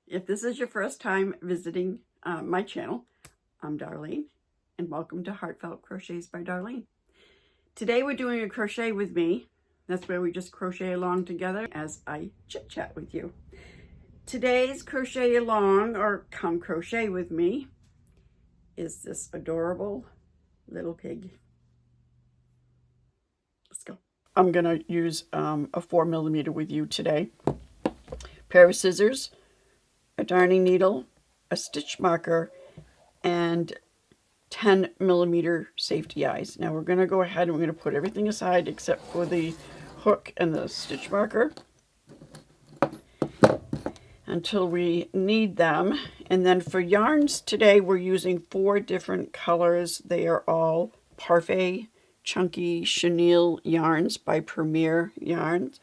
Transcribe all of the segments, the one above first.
If this is your first time visiting my channel, I'm Darlene, and welcome to Heartfelt Crochets by Darlene. Today we're doing a crochet with me. That's where we just crochet along together as I chit-chat with you. Today's crochet along, or come crochet with me, is this adorable little pig. Let's go. I'm going to use a 4mm with you today. Pair of scissors, a darning needle, a stitch marker, and 10mm safety eyes. Now we're going to go ahead and we're going to put everything aside except for the hook and the stitch marker until we need them. And then for yarns today, we're using 4 different colors. They are all Parfait Chunky Chenille yarns by Premier Yarns.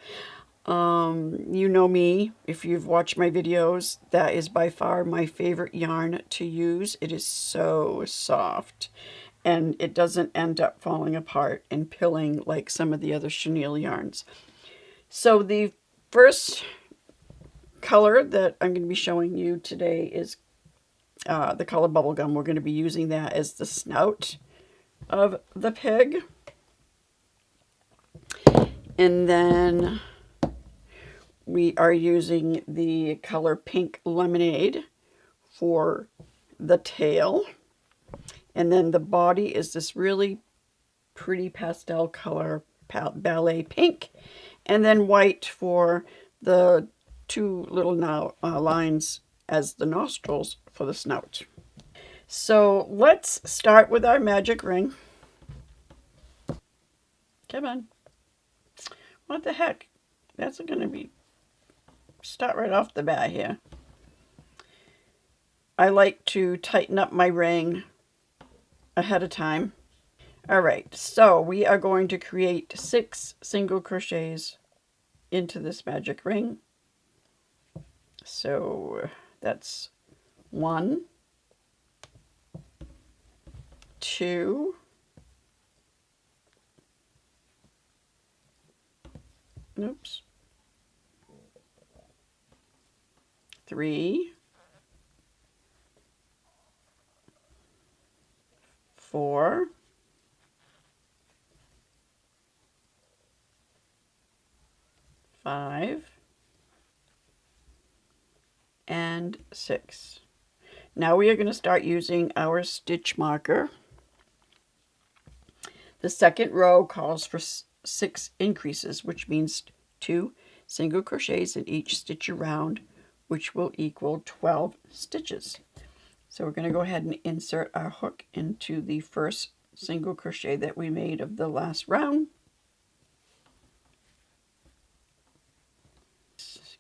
You know me, if you've watched my videos, that is by far my favorite yarn to use. It is so soft and it doesn't end up falling apart and pilling like some of the other chenille yarns. So the first color that I'm going to be showing you today is the color Bubblegum. We're going to be using that as the snout of the pig. And then we are using the color Pink Lemonade for the tail. And then the body is this really pretty pastel color, Ballet Pink. And then white for the 2 little lines as the nostrils for the snout. So let's start with our magic ring. Come on. What the heck? That's going to be... Start right off the bat here. I like to tighten up my ring ahead of time. All right, so we are going to create 6 single crochets into this magic ring. So that's 1, 2, oops, 3, 4, 5, and 6. Now we are going to start using our stitch marker. The second row calls for 6 increases, which means 2 single crochets in each stitch around, which will equal 12 stitches. So we're going to go ahead and insert our hook into the first single crochet that we made of the last round.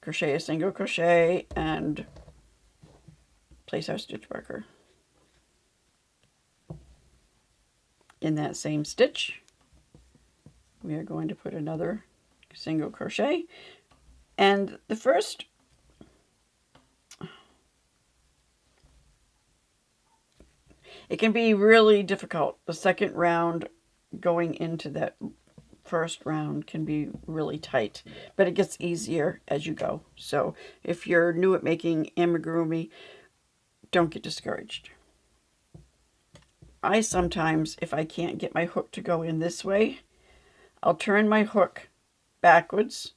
Crochet a single crochet and place our stitch marker in that same stitch. We are going to put another single crochet, and the first it can be really difficult. The second round going into that first round can be really tight, but it gets easier as you go. So if you're new at making amigurumi, don't get discouraged. I sometimes, if I can't get my hook to go in this way, I'll turn my hook backwards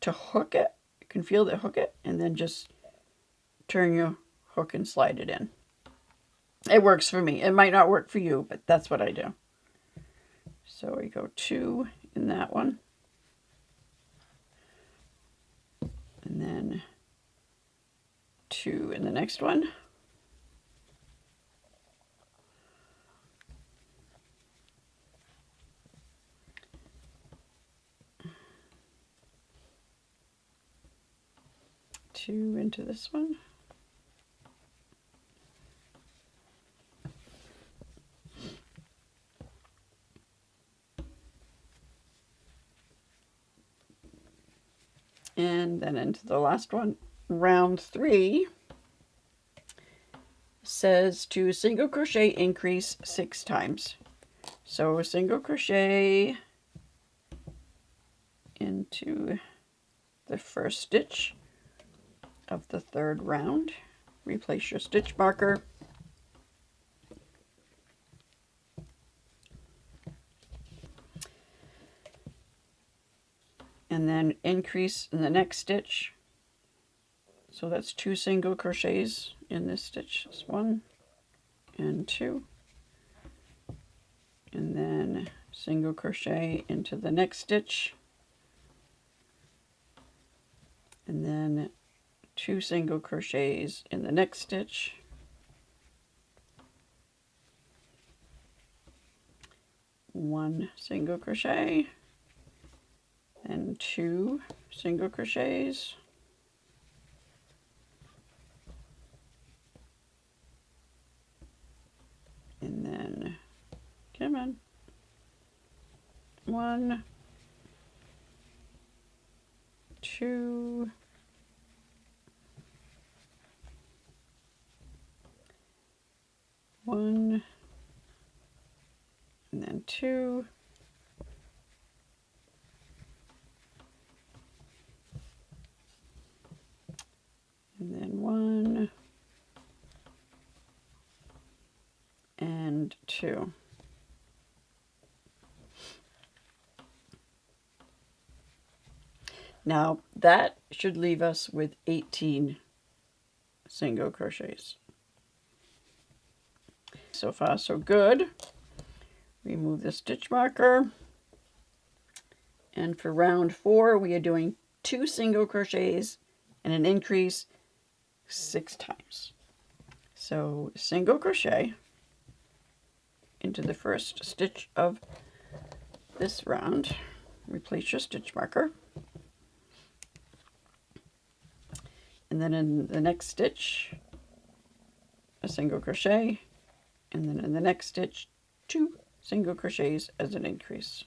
to hook it. You can feel the hook it, and then just turn your hook and slide it in. It works for me. It might not work for you, but that's what I do. So we go 2 in that one. And then 2 in the next one. Two into this one. And then into the last one. Round 3 says to single crochet increase 6 times. So a single crochet into the first stitch, of the third round. Replace your stitch marker. And then increase in the next stitch. So that's 2 single crochets in this stitch. That's 1 and 2. And then single crochet into the next stitch. And then 2 single crochets in the next stitch. One single crochet and 2 single crochets. And then, come on, 1, 2, 1, and then 2, and then 1 and 2. Now that should leave us with 18 single crochets. So far so good. Remove the stitch marker. And for round 4 we are doing 2 single crochets and an increase 6 times. So single crochet into the first stitch of this round. Replace your stitch marker. And then in the next stitch, a single crochet, and then in the next stitch, 2 single crochets as an increase.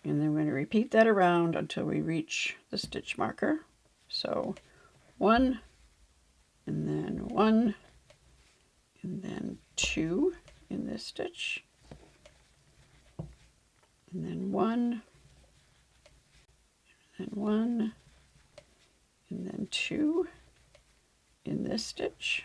And then we're going to repeat that around until we reach the stitch marker. So 1, and then 1, and then 2 in this stitch, and then 1, and 1, and then 2 in this stitch,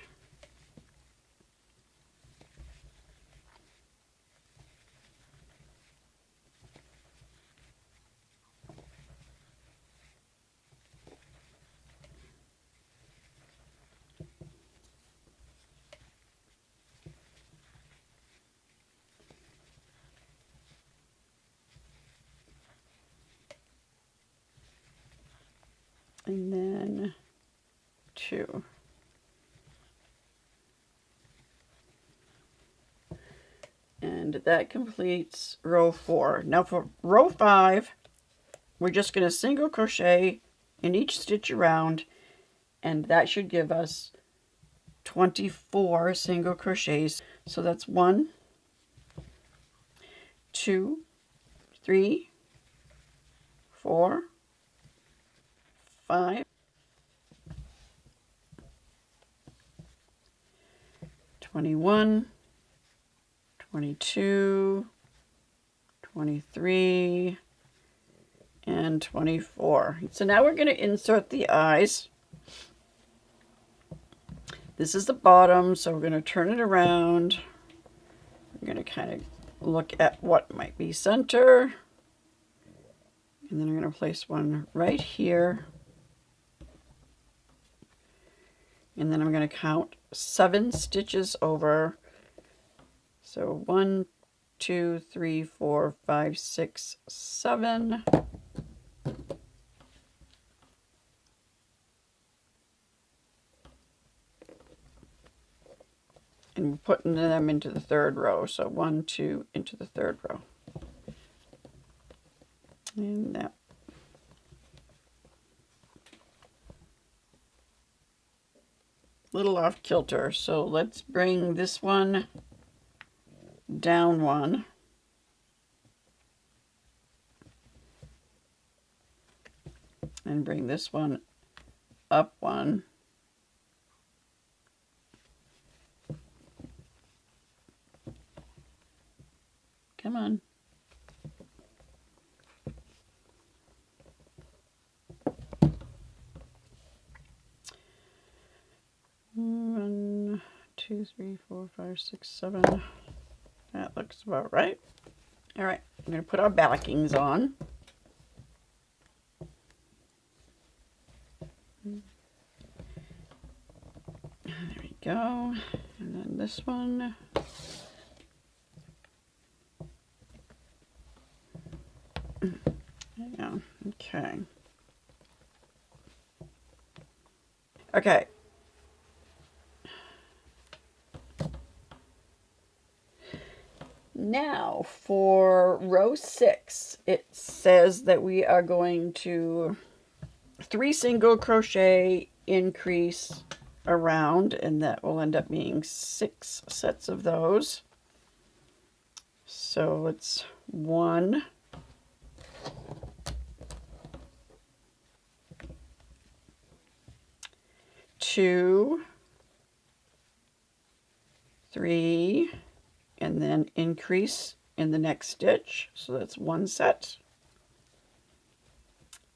and then 2. And that completes row 4. Now for row 5, we're just going to single crochet in each stitch around, and that should give us 24 single crochets. So that's 1, 2, 3, 4, 5, 21, 22, 23, and 24. So now we're going to insert the eyes. This is the bottom, so we're going to turn it around. We're going to kind of look at what might be center. And then I'm going to place one right here. And then I'm going to count 7 stitches over. So 1, 2, 3, 4, 5, 6, 7. And we're putting them into the third row. So 1, 2 into the third row. And that. Little off kilter. So let's bring this one down 1. And bring this one up 1. Come on. 2, 3, 4, 5, 6, 7. That looks about right. All right, I'm going to put our backings on. There we go. And then this one. Yeah, okay. Okay. Now for row 6, it says that we are going to 3 single crochet, increase around, and that will end up being 6 sets of those. So it's 1, 2, 3, and then increase in the next stitch. So that's 1 set.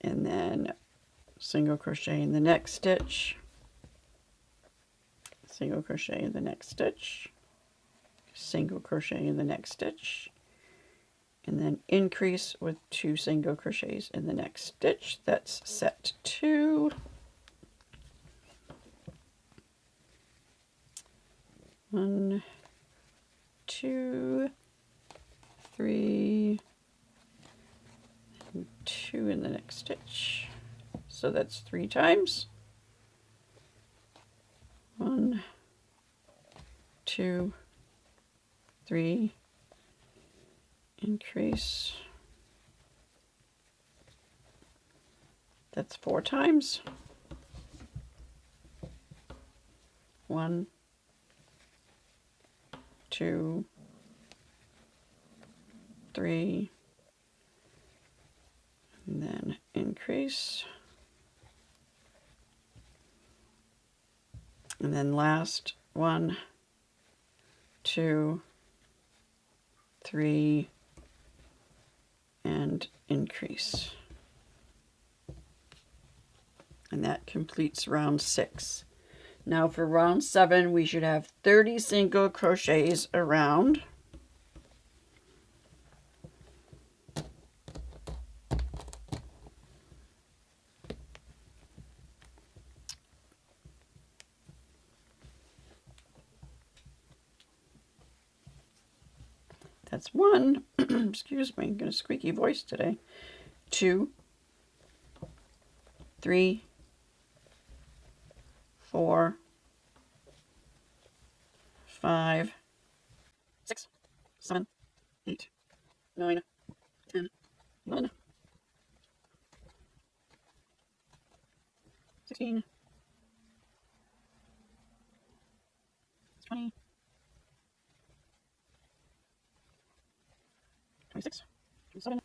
And then single crochet in the next stitch, single crochet in the next stitch, single crochet in the next stitch, and then increase with 2 single crochets in the next stitch. That's set 2. 1, 2, 3, and 2 in the next stitch. So that's 3 times. 1, 2, 3, increase. That's 4 times. 1, 2, 3, and then increase. And then last 1, 2, 3, and increase. And that completes round 6. Now for round 7, we should have 30 single crochets around. That's 1, excuse me, I'm got a squeaky voice today. 2, 3, 4, 5, 6, 7, 8, 9, 10, 11, 16, 20, 26, 27,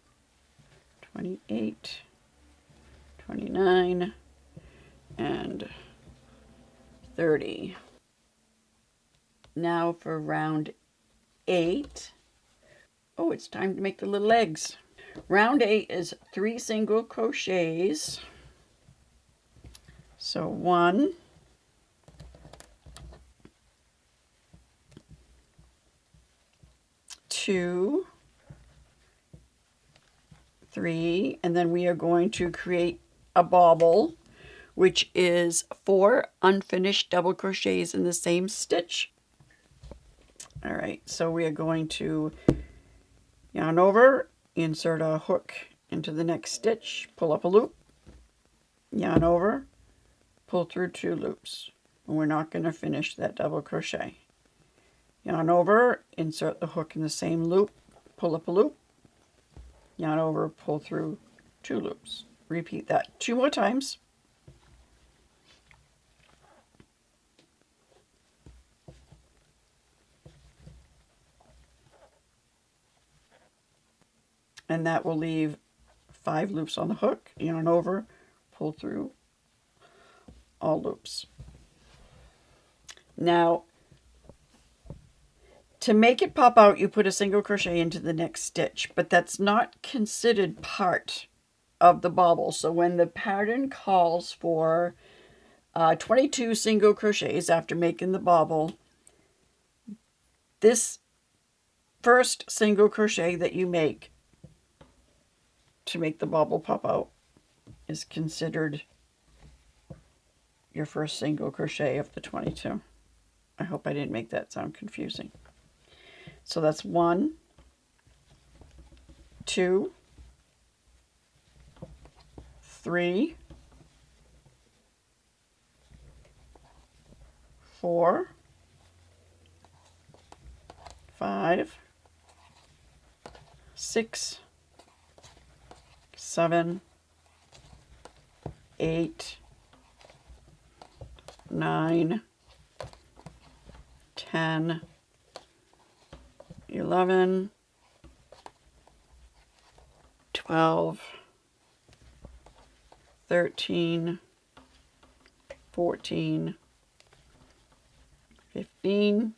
28, 29, and 30. Now for round 8. Oh, it's time to make the little legs. Round 8 is 3 single crochets. So 1, 2, 3, and then we are going to create a bobble, which is 4 unfinished double crochets in the same stitch. All right, so we are going to yarn over, insert a hook into the next stitch, pull up a loop, yarn over, pull through 2 loops. And we're not going to finish that double crochet. Yarn over, insert the hook in the same loop, pull up a loop, yarn over, pull through 2 loops. Repeat that 2 more times. And that will leave 5 loops on the hook, yarn over, pull through all loops. Now, to make it pop out, you put a single crochet into the next stitch, but that's not considered part of the bobble. So when the pattern calls for 22 single crochets after making the bobble, this first single crochet that you make to make the bobble pop out is considered your first single crochet of the 22. I hope I didn't make that sound confusing. So that's 1, 2, 3, 4, 5, 6, 7, 8, 9, 10, 11, 12, 13, 14, 15,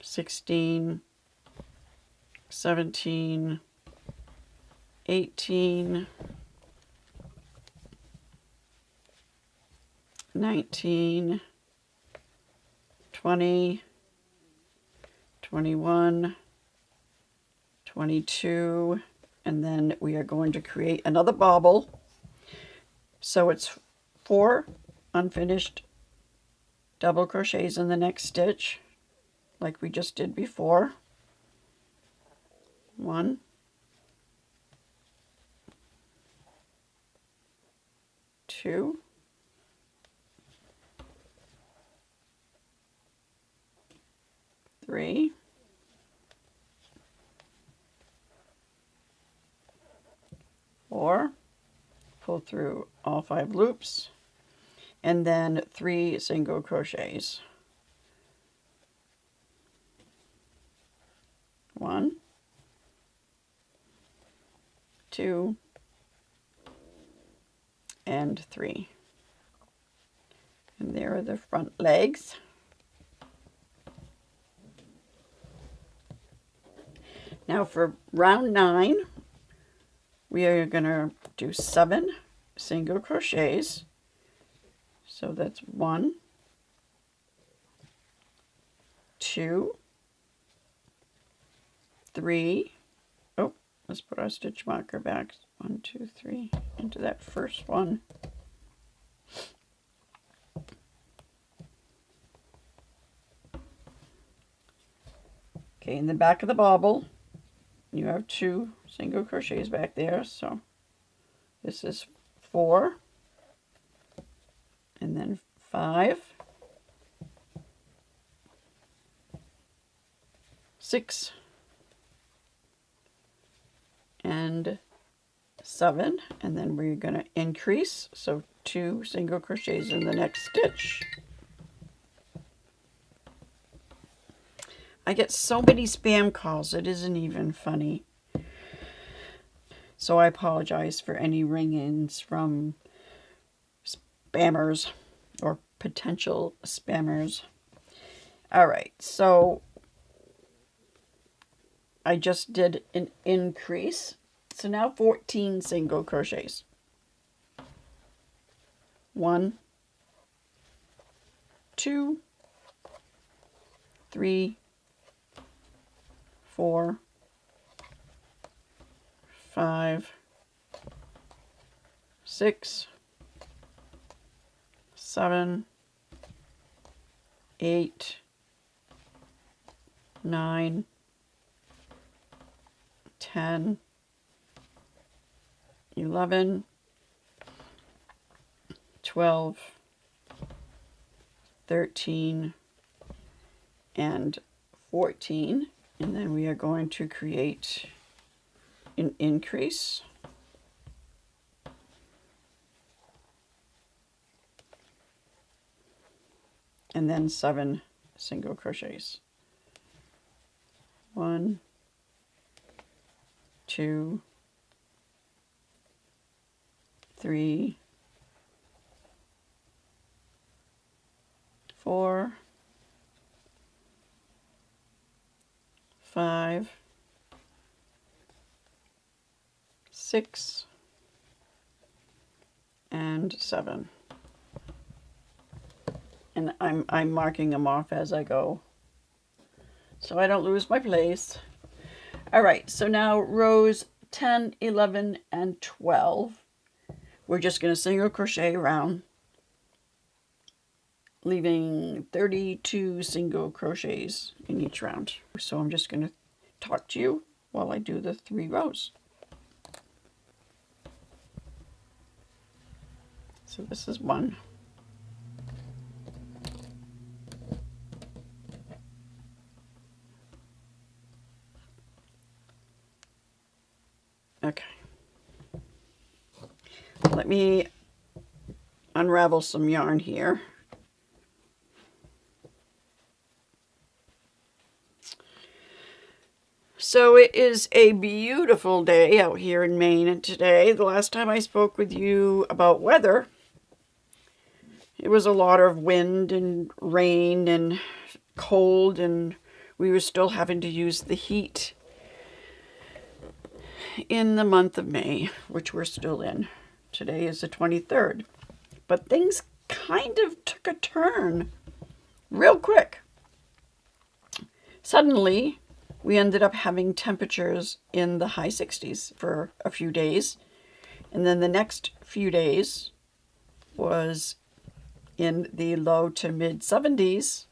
16, 17, 18, 19, 20, 21, 22, and then we are going to create another bobble. So it's 4 unfinished double crochets in the next stitch, like we just did before. 1, 2, 3, 4, pull through all 5 loops, and then 3 single crochets. 1, 2, and 3. And there are the front legs. Now for round 9, we are going to do 7 single crochets. So that's 1, 2, 3. Oh, let's put our stitch marker back. 1, 2, 3 into that first one. Okay, in the back of the bobble, you have 2 single crochets back there. So this is 4, and then 5, 6, and 7, and then we're going to increase, so 2 single crochets in the next stitch. I get so many spam calls, it isn't even funny. So I apologize for any ring-ins from spammers or potential spammers. All right, so I just did an increase. So now 14 single crochets. 1, 2, 3, 4, 5, 6, 7, 8, 9, 10, 11, 12, 13, and 14. And then we are going to create an increase. And then 7 single crochets. 1, 2, 3, 4, 5, 6, and 7. And I'm marking them off as I go. so I don't lose my place. All right, so now rows 10, 11, and 12, we're just going to single crochet around, leaving 32 single crochets in each round. So I'm just going to talk to you while I do the 3 rows. So this is 1. Okay. Let me unravel some yarn here. So it is a beautiful day out here in Maine today. The last time I spoke with you about weather, it was a lot of wind and rain and cold, and we were still having to use the heat in the month of May, which we're still in. Today is the 23rd. But things kind of took a turn real quick. Suddenly, we ended up having temperatures in the high 60s for a few days. And then the next few days was in the low to mid 70s.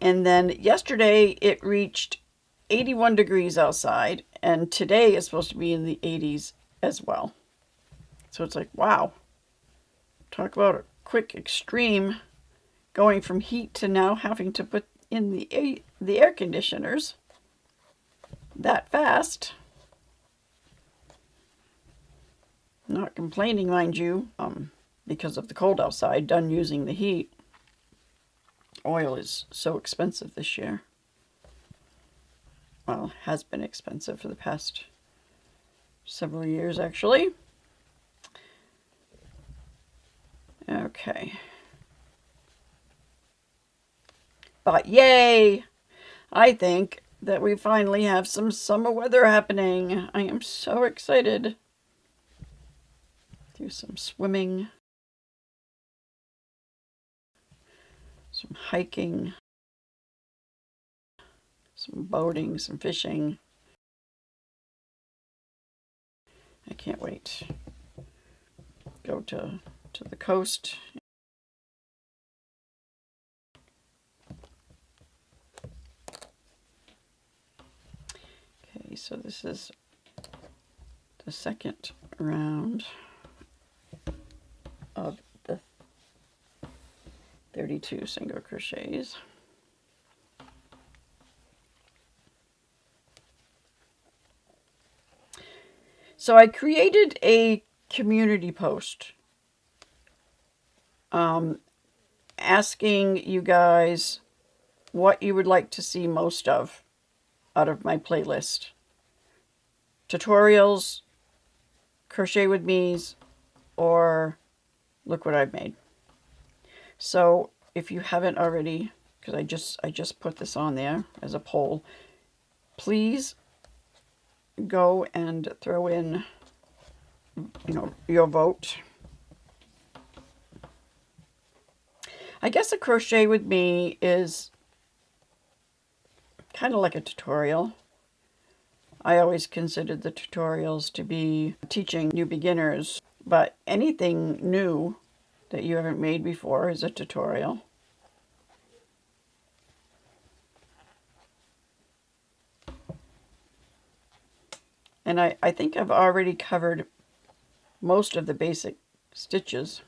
And then yesterday it reached 81 degrees outside. And today is supposed to be in the 80s as well. So it's like, wow. Talk about a quick extreme, going from heat to now having to put in the air conditioners that fast. Not complaining, mind you, because of the cold outside, done using the heat. Oil is so expensive this year. Well, has been expensive for the past several years, actually. Okay. But yay! I think that we finally have some summer weather happening. I am so excited. Do some swimming, some hiking, some boating, some fishing. I can't wait. Go to the coast. Okay, so this is the second round of the 32 single crochets. So I created a community post asking you guys what you would like to see most of out of my playlist. Tutorials, crochet with me's, or look what I've made. So if you haven't already, because I just put this on there as a poll, please go and throw in, your vote. I guess a crochet with me is kind of like a tutorial. I always considered the tutorials to be teaching new beginners, but anything new that you haven't made before is a tutorial. And I think I've already covered most of the basic stitches.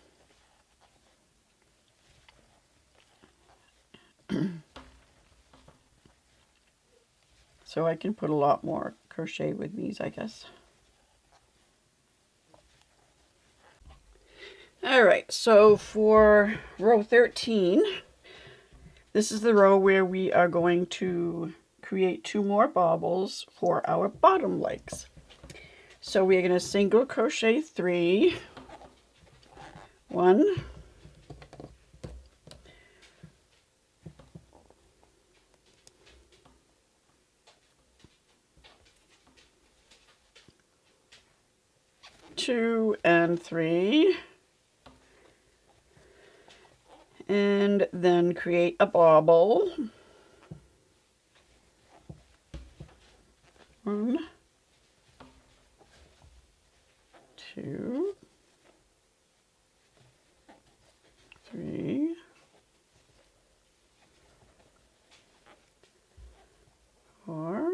So I can put a lot more crochet with these, I guess. All right, so for row 13, this is the row where we are going to create 2 more bobbles for our bottom legs. So we're going to single crochet 3, 1, 2 and 3, and then create a bobble, 1, 2, 3, 4,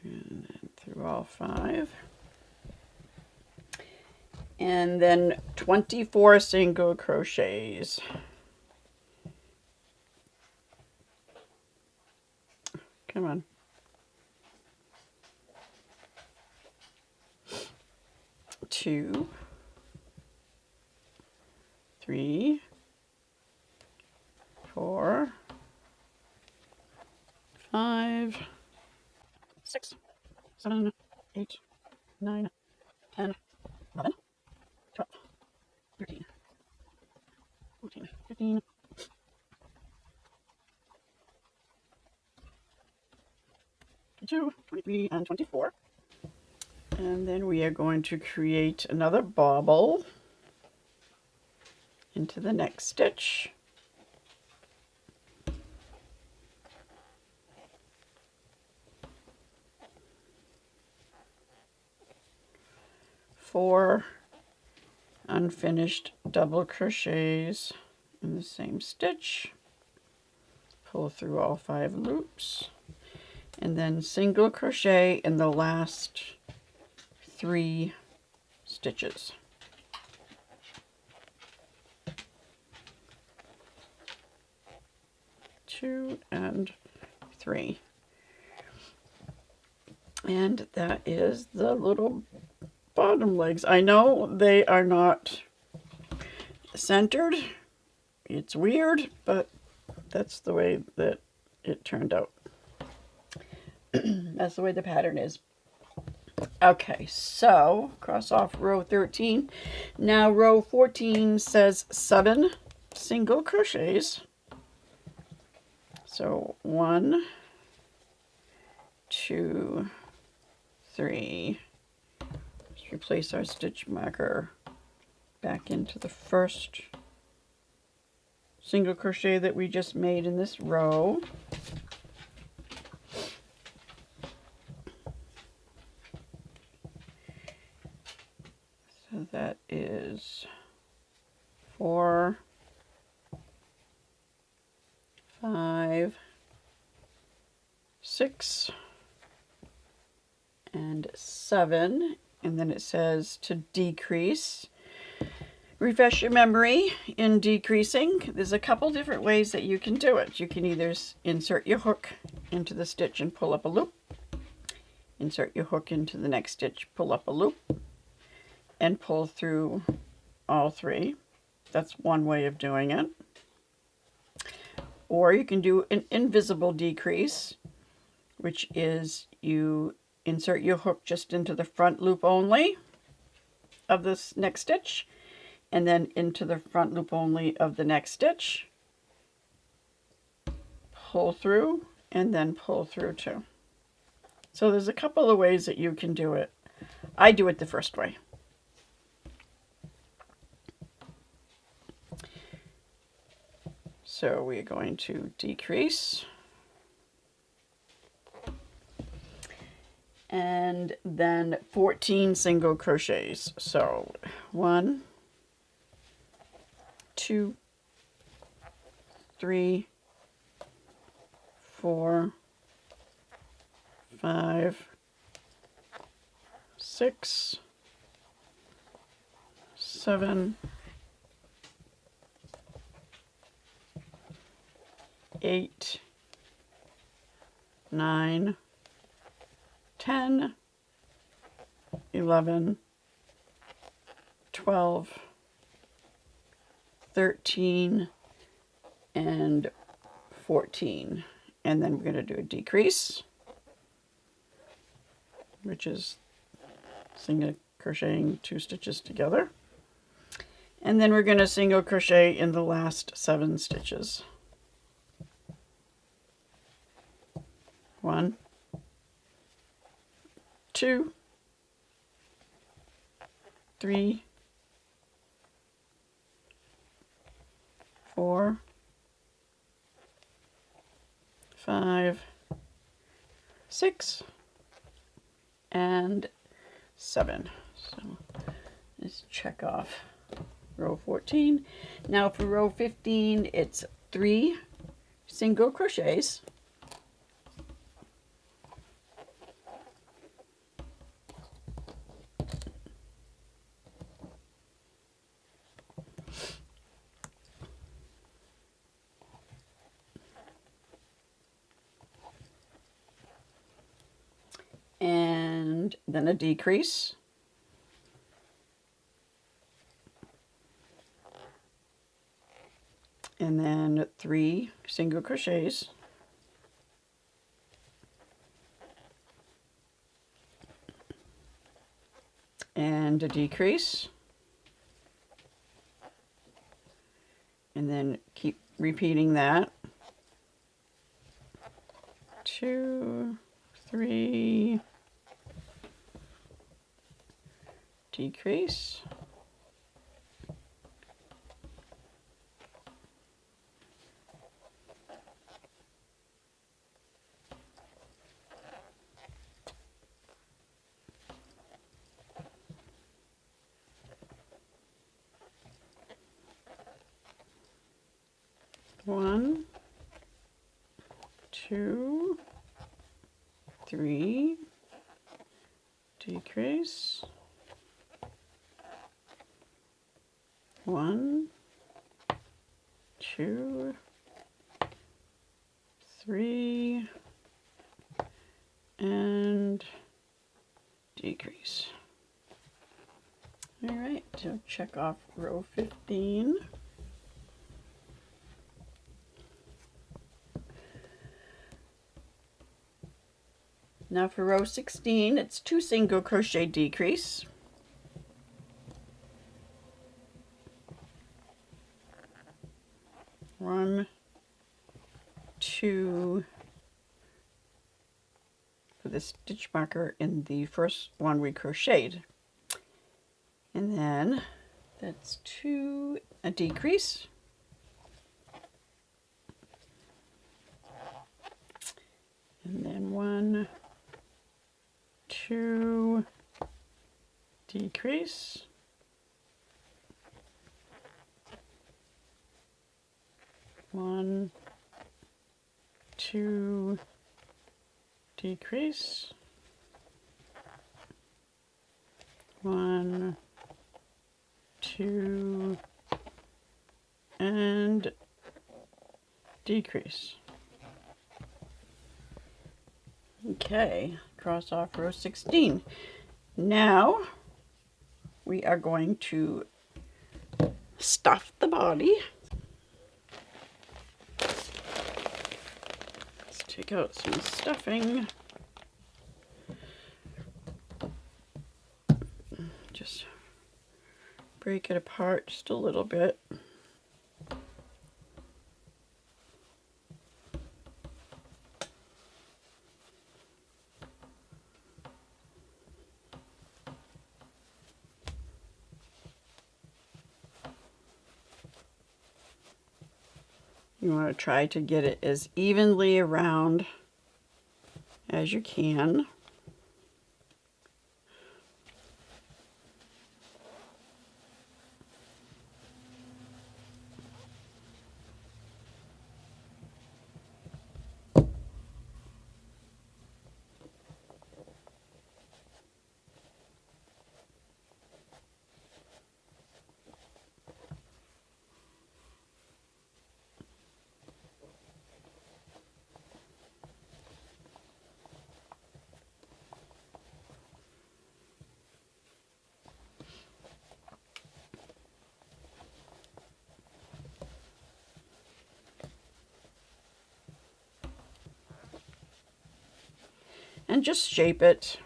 and then through all 5, and then 24 single crochets. Come on. 2, 3, 4, 5, 6, 7, 8, 9, 10, 11, 12, 13, 14, 15, 22, 23, and 24. And then we are going to create another bobble into the next stitch. Four unfinished double crochets in the same stitch. Pull through all 5 loops, and then single crochet in the last 3 stitches. 2 and 3. And that is the little bottom legs. I know they are not centered. It's weird, but that's the way that it turned out. That's the way the pattern is. Okay, so cross off row 13. Now row 14 says 7 single crochets. So 1, 2, 3. Let's replace our stitch marker back into the first single crochet that we just made in this row. So that is 4, 5, 6, and 7. And then it says to decrease. Refresh your memory in decreasing. There's a couple different ways that you can do it. You can either insert your hook into the stitch and pull up a loop. Insert your hook into the next stitch, pull up a loop, and pull through all 3. That's one way of doing it. Or you can do an invisible decrease, which is you insert your hook just into the front loop only of this next stitch, and then into the front loop only of the next stitch, pull through, and then pull through too. So there's a couple of ways that you can do it. I do it the first way. So we're going to decrease, and then 14 single crochets. So 1, 2, 3, 4, 5, 6, 7, 8, 9, 10, 11, 12, 13, and 14. And then we're going to do a decrease, which is single crocheting 2 stitches together. And then we're going to single crochet in the last 7 stitches. 1, 2, 3, 4, 5, 6, and 7. So let's check off row 14. Now for row 15, it's 3 single crochets. And then a decrease. And then 3 single crochets. And a decrease. And then keep repeating that. 2, 3, decrease. One, 2, 3, decrease. 1, 2, 3, and decrease. All right, so check off row 15. Now for row 16, it's 2 single crochet decrease. One, 2, for the stitch marker in the first one we crocheted. And then that's 2, a decrease. And then 1, 2, decrease. 1, 2, decrease. 1, 2, and decrease. Okay, cross off row 16. Now we are going to stuff the body. Let's take out some stuffing. Just break it apart just a little bit. You want to try to get it as evenly around as you can. And just shape it.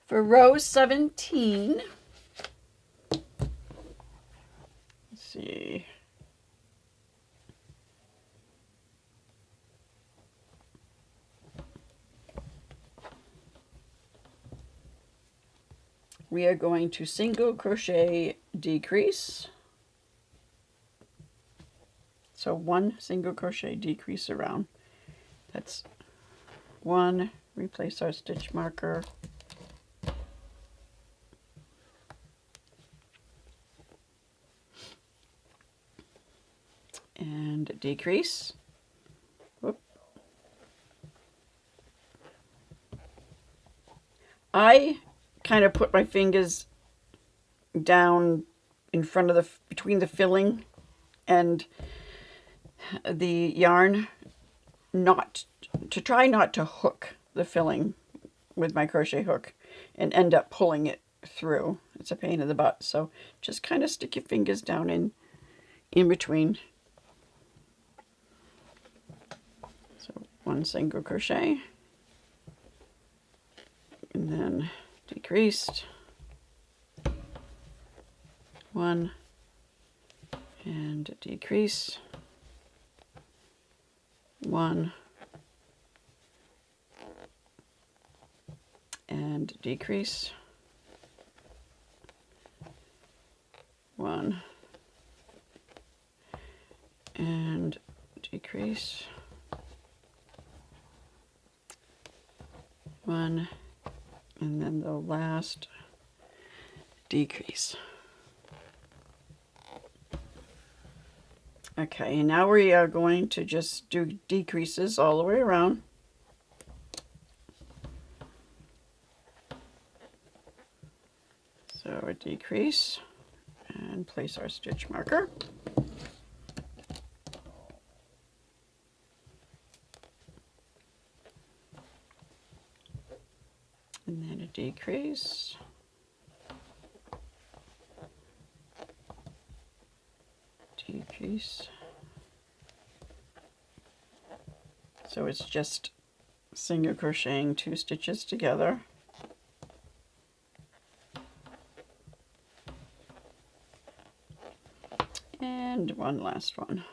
For row 17, let's see. We are going to single crochet decrease. So 1 single crochet decrease around. That's 1, replace our stitch marker, and decrease. Whoop. I kind of put my fingers down in front of the, between the filling and the yarn, not to try not to hook the filling with my crochet hook and end up pulling it through. It's a pain in the butt. So just kind of stick your fingers down in between. So 1 single crochet, and then decreased, 1, and decrease, 1, and decrease, 1, and decrease, 1, and then the last decrease. Okay, and now we are going to just do decreases all the way around. So a decrease, and place our stitch marker. And then a decrease. Decrease. So it's just single crocheting 2 stitches together. And one last one.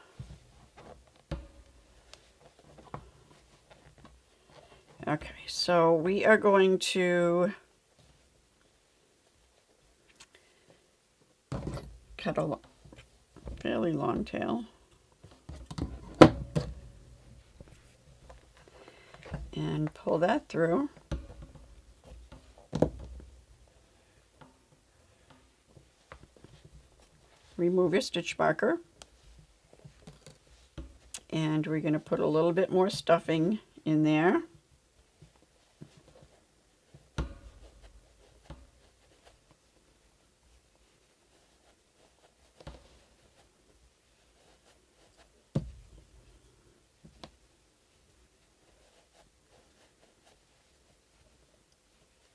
Okay, so we are going to cut a fairly long tail and pull that through. Remove your stitch marker, and we're going to put a little bit more stuffing in there.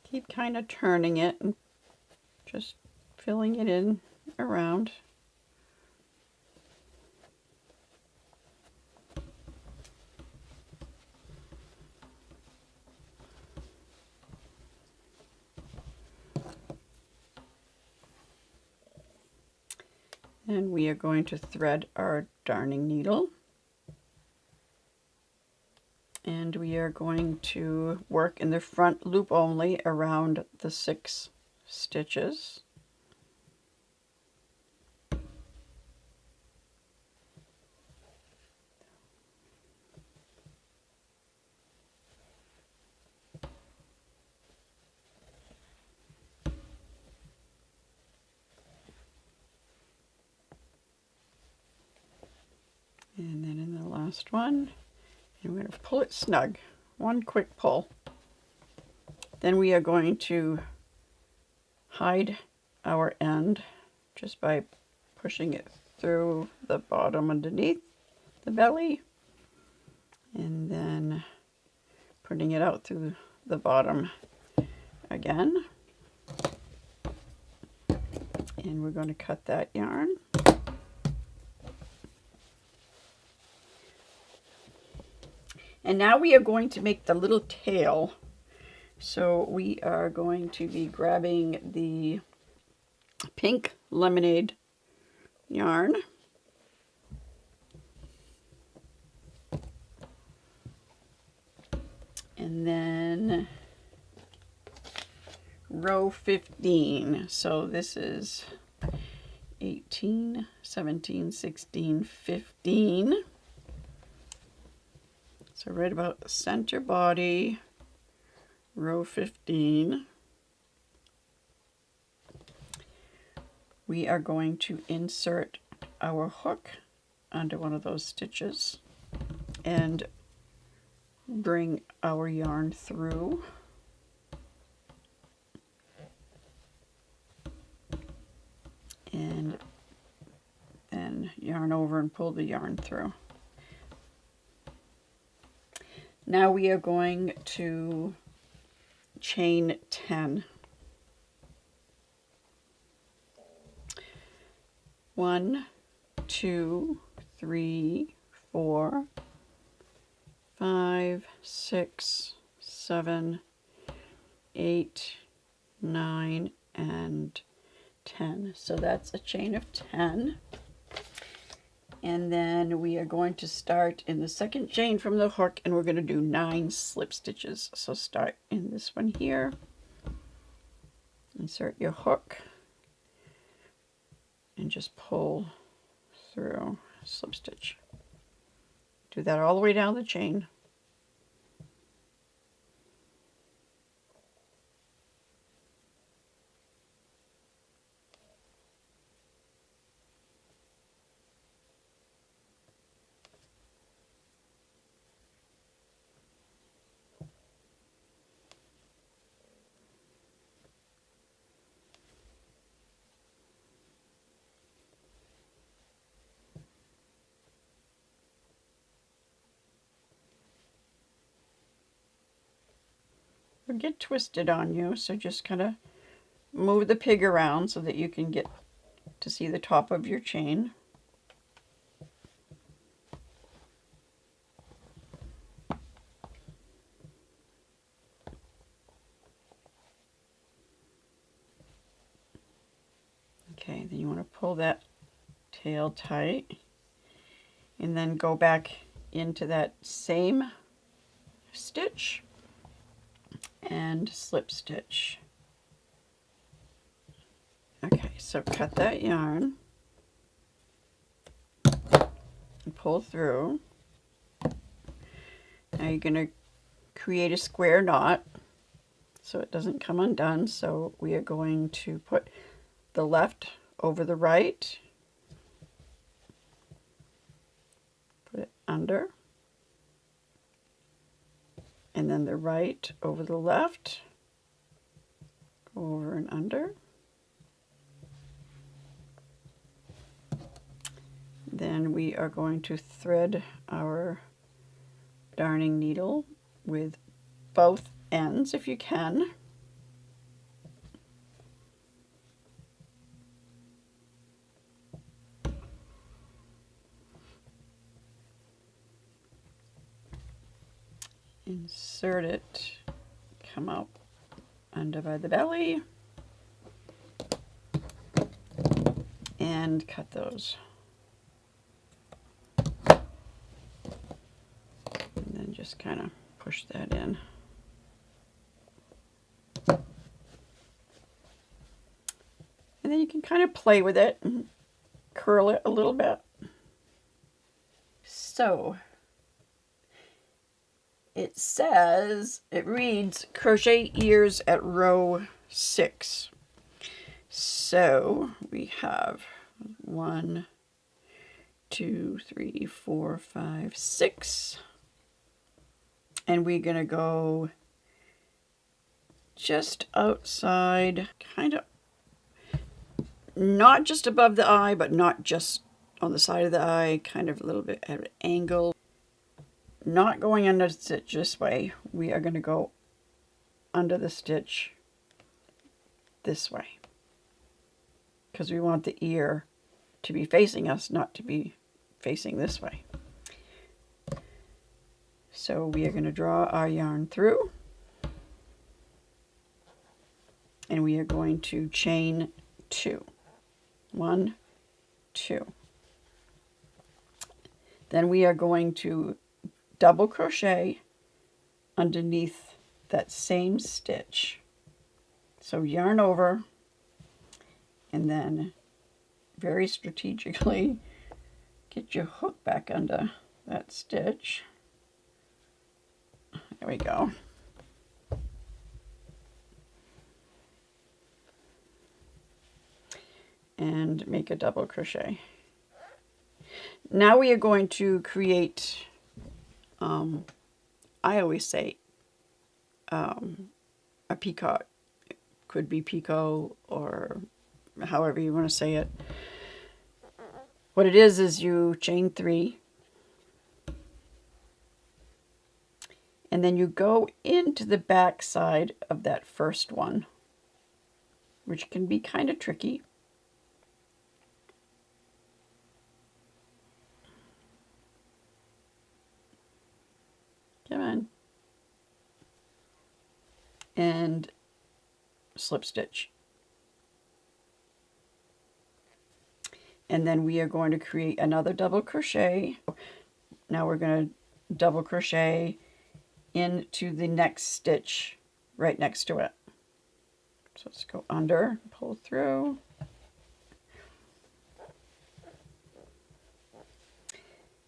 Keep kind of turning it and just filling it in around. And we are going to thread our darning needle. And we are going to work in the front loop only around the 6 stitches. And then in the last one, and we're going to pull it snug, one quick pull. Then we are going to hide our end just by pushing it through the bottom underneath the belly, and then putting it out through the bottom again. And we're going to cut that yarn. And now we are going to make the little tail. So we are going to be grabbing the pink lemonade yarn. And then row 15. So this is 18, 17, 16, 15. So right about the center body, row 15, we are going to insert our hook under one of those stitches and bring our yarn through. And then yarn over and pull the yarn through. Now we are going to chain 10. 1, 2, 3, 4, 5, 6, 7, 8, 9, and 10. So that's a chain of 10. And then we are going to start in the second chain from the hook, and we're going to do 9 slip stitches. So start in this one here, insert your hook, and just pull through a slip stitch. Do that all the way down the chain. It'll get twisted on you, so just kind of move the pig around so that you can get to see the top of your chain. Okay, then you want to pull that tail tight and then go back into that same stitch and slip stitch. Okay, so cut that yarn and pull through. Now you're going to create a square knot so it doesn't come undone. So we are going to put the left over the right, put it under, and then the right over the left, go over and under. Then we are going to thread our darning needle with both ends if you can. Insert it, come out under by the belly, and cut those. And then just kind of push that in. And then you can kind of play with it and curl it a little bit. So it says, it reads crochet ears at row 6. So we have 1, 2, 3, 4, 5, 6. And we're going to go just outside, kind of not just above the eye, but not just on the side of the eye, kind of a little bit at an angle. Not going under the stitch this way. We are going to go under the stitch this way, because we want the ear to be facing us, not to be facing this way. So we are going to draw our yarn through, and we are going to chain 2. 1, 2. Then we are going to double crochet underneath that same stitch. So yarn over and then very strategically get your hook back under that stitch. There we go. And make a double crochet. Now we are going to create, I always say, a peacock. It could be picot or however you want to say it. What it is you chain 3, and then you go into the back side of that first one, which can be kind of tricky. Come on. And slip stitch. And then we are going to create another double crochet. Now we're going to double crochet into the next stitch right next to it. So let's go under, pull through.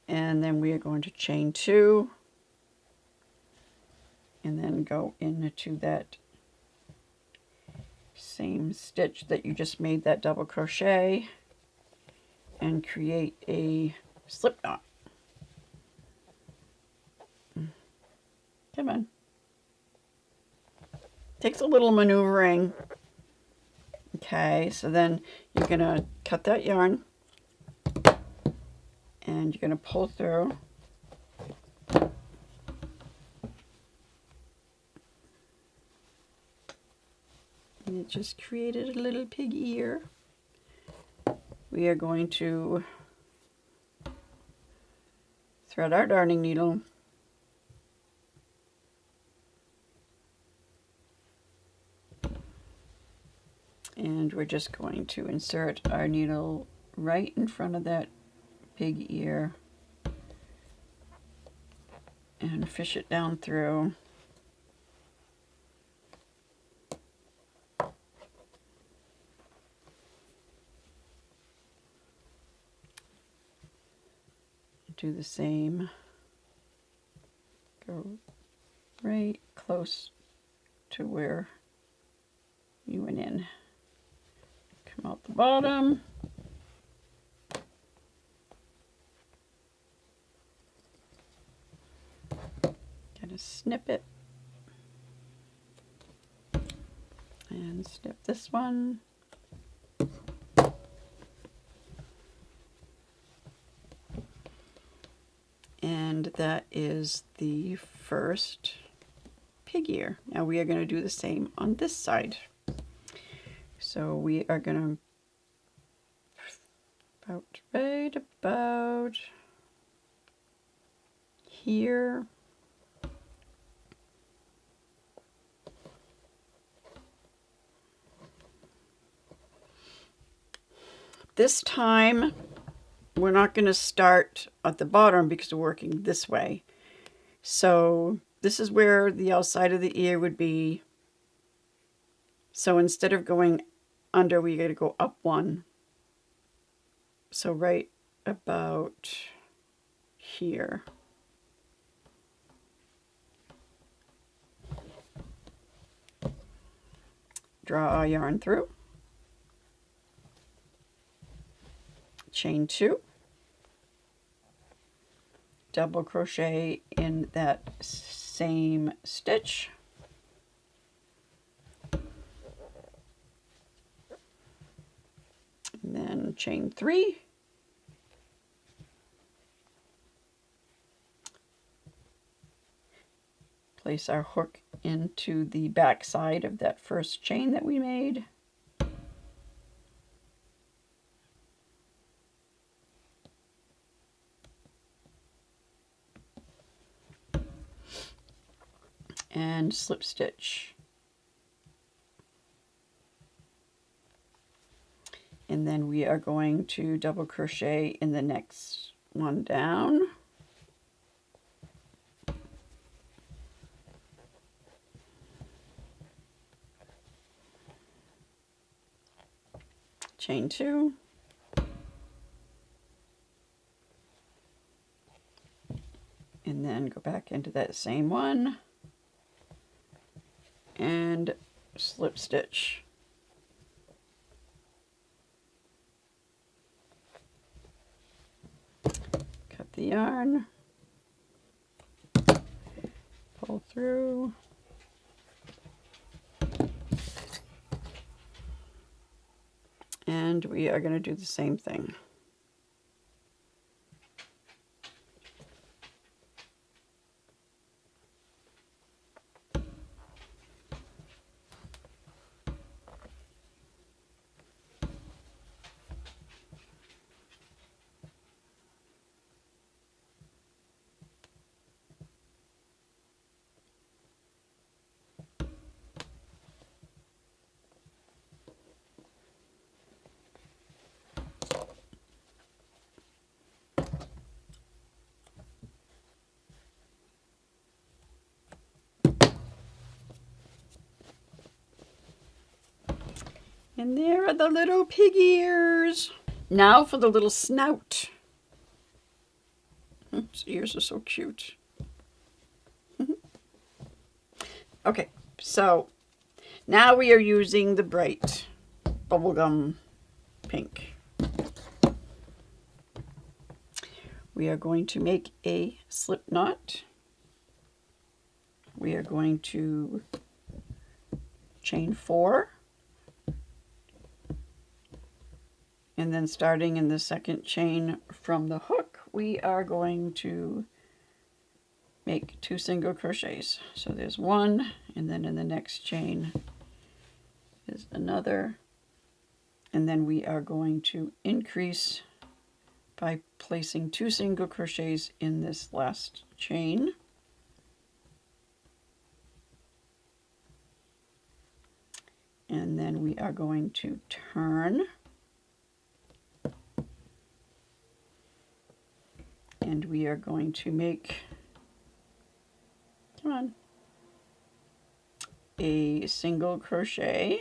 And then we are going to chain 2 and then go into that same stitch that you just made that double crochet and create a slip knot. Come on. Takes a little maneuvering. Okay, so then you're going to cut that yarn and you're going to pull through. And it just created a little pig ear. We are going to thread our darning needle and we're just going to insert our needle right in front of that pig ear and fish it down through. Do the same. Go right close to where you went in. Come out the bottom. Gonna snip it. And snip this one. And that is the first pig ear. Now we are going to do the same on this side. So we are going to right about here. This time we're not going to start at the bottom because we're working this way. So this is where the outside of the ear would be. So instead of going under, we got to go up one. So right about here. Draw our yarn through. Chain 2, double crochet in that same stitch, and then chain 3, place our hook into the back side of that first chain that we made. And slip stitch. And then we are going to double crochet in the next one down. Chain 2. back into that same one and slip stitch. Cut the yarn, pull through, and we are going to do the same thing. And there are the little pig ears. Now for the little snout. His ears are so cute. Okay, so now we are using the bright bubblegum pink. We are going to make a slip knot. We are going to chain 4. And then starting in the second chain from the hook, we are going to make 2 single crochets. So there's 1, and then in the next chain is another. And then we are going to increase by placing 2 single crochets in this last chain. And then we are going to turn. And we are going to make, come on, a single crochet.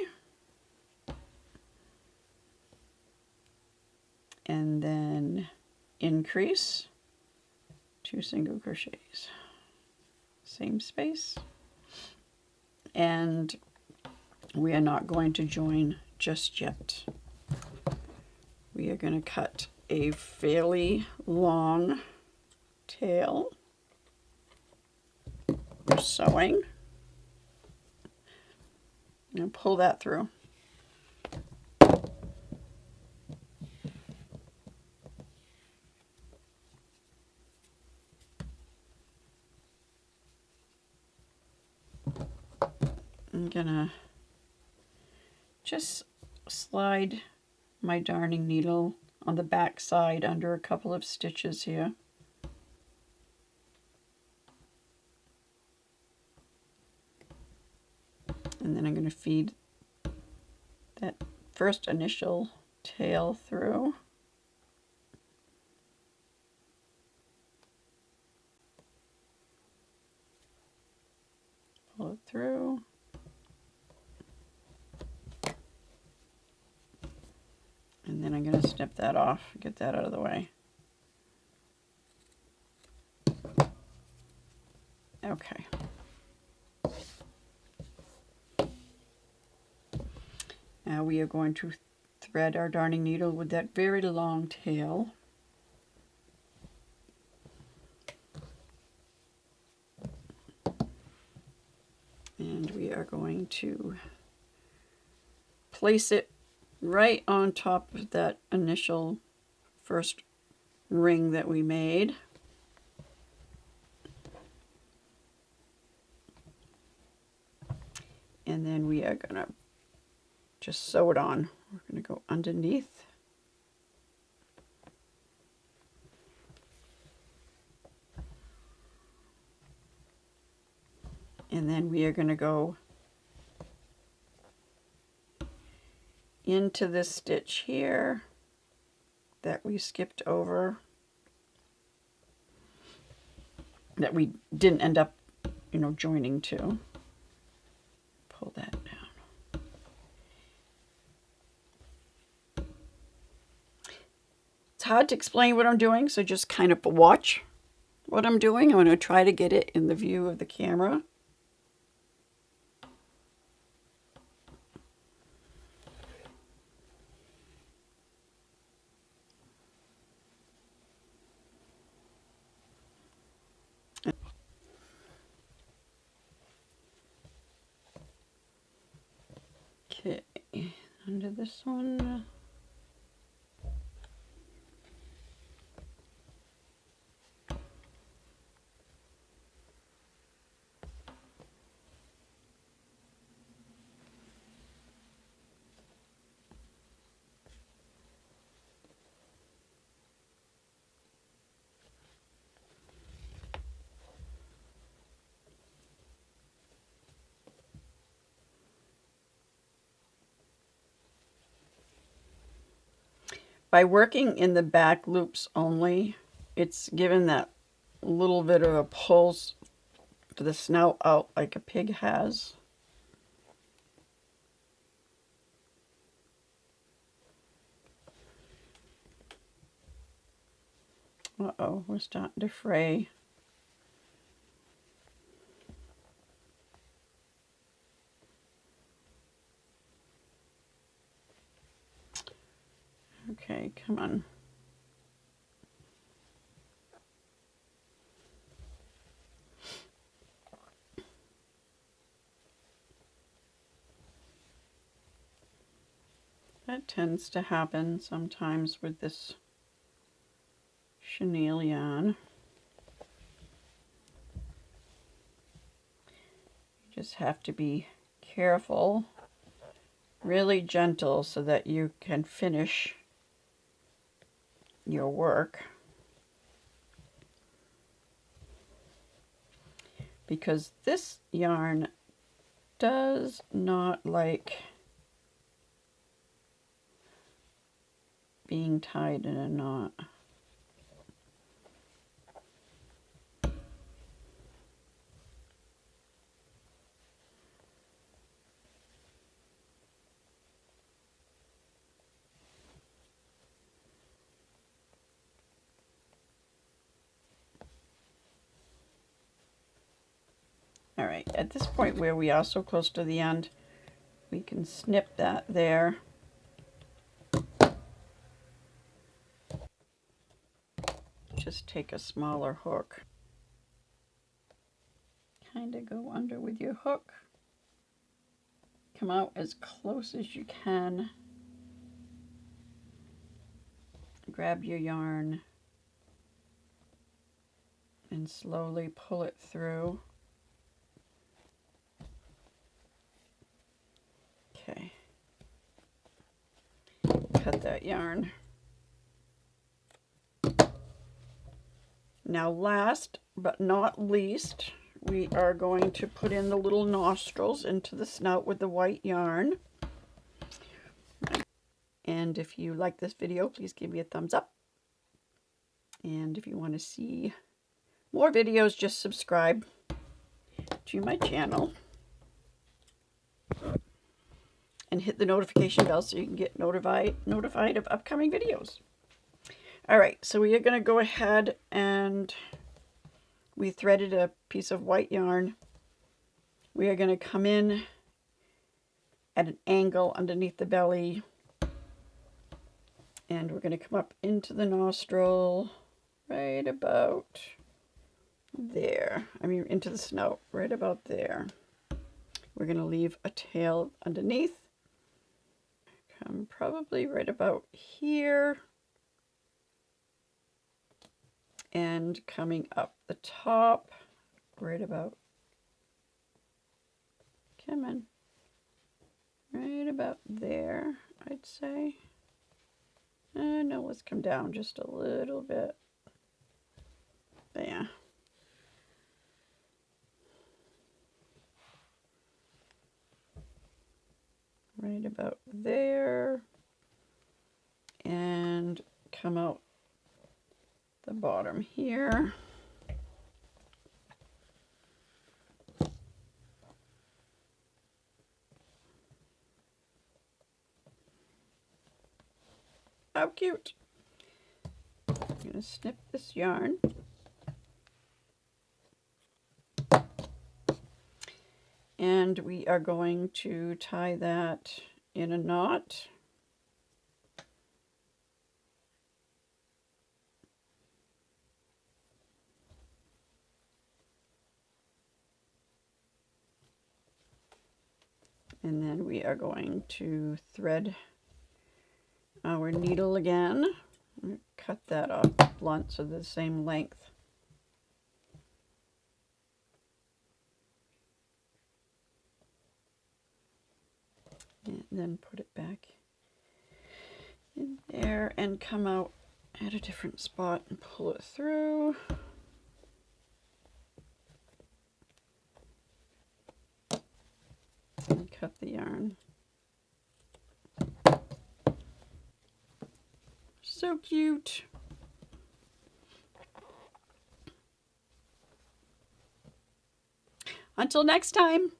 And then increase 2 single crochets. Same space. And we are not going to join just yet. We are going to cut a fairly long tail. We're sewing. And pull that through. I'm gonna just slide my darning needle on the back side under a couple of stitches here. And then I'm going to feed that first initial tail through. Pull it through. And then I'm going to snip that off, get that out of the way. Okay. Now we are going to thread our darning needle with that very long tail. And we are going to place it right on top of that initial first ring that we made. And then we are going to just sew it on. We're going to go underneath. And then we are going to go into this stitch here that we skipped over, that we didn't end up, joining to. Pull that down. It's hard to explain what I'm doing, so just kind of watch what I'm doing. I'm going to try to get it in the view of the camera. Okay, under this one. By working in the back loops only, it's given that little bit of a pulse for the snout out like a pig has. Uh-oh, we're starting to fray. Okay, come on. That tends to happen sometimes with this chenille yarn. You just have to be careful, really gentle, so that you can finish your work. Because this yarn does not like being tied in a knot. All right, at this point where we are so close to the end, we can snip that there. Just take a smaller hook. Kind of go under with your hook. Come out as close as you can. Grab your yarn and slowly pull it through. Okay. Cut that yarn. Now last but not least, we are going to put in the little nostrils into the snout with the white yarn. And if you like this video, please give me a thumbs up. And if you want to see more videos, just subscribe to my channel. And hit the notification bell so you can get notified of upcoming videos. All right, so we are going to go ahead and we threaded a piece of white yarn. We are going to come in at an angle underneath the belly, and we're going to come up into the nostril right about there. I mean, into the snout right about there. We're going to leave a tail underneath. Come probably right about here. And coming up the top, right about, come on, right about there, I'd say. No, let's come down just a little bit. There. Right about there. And come out the bottom here. How cute. I'm going to snip this yarn. And we are going to tie that in a knot. And then we are going to thread our needle again. Cut that off blunt so they're the same length. And then put it back in there and come out at a different spot and pull it through. And cut the yarn. So cute. Until next time.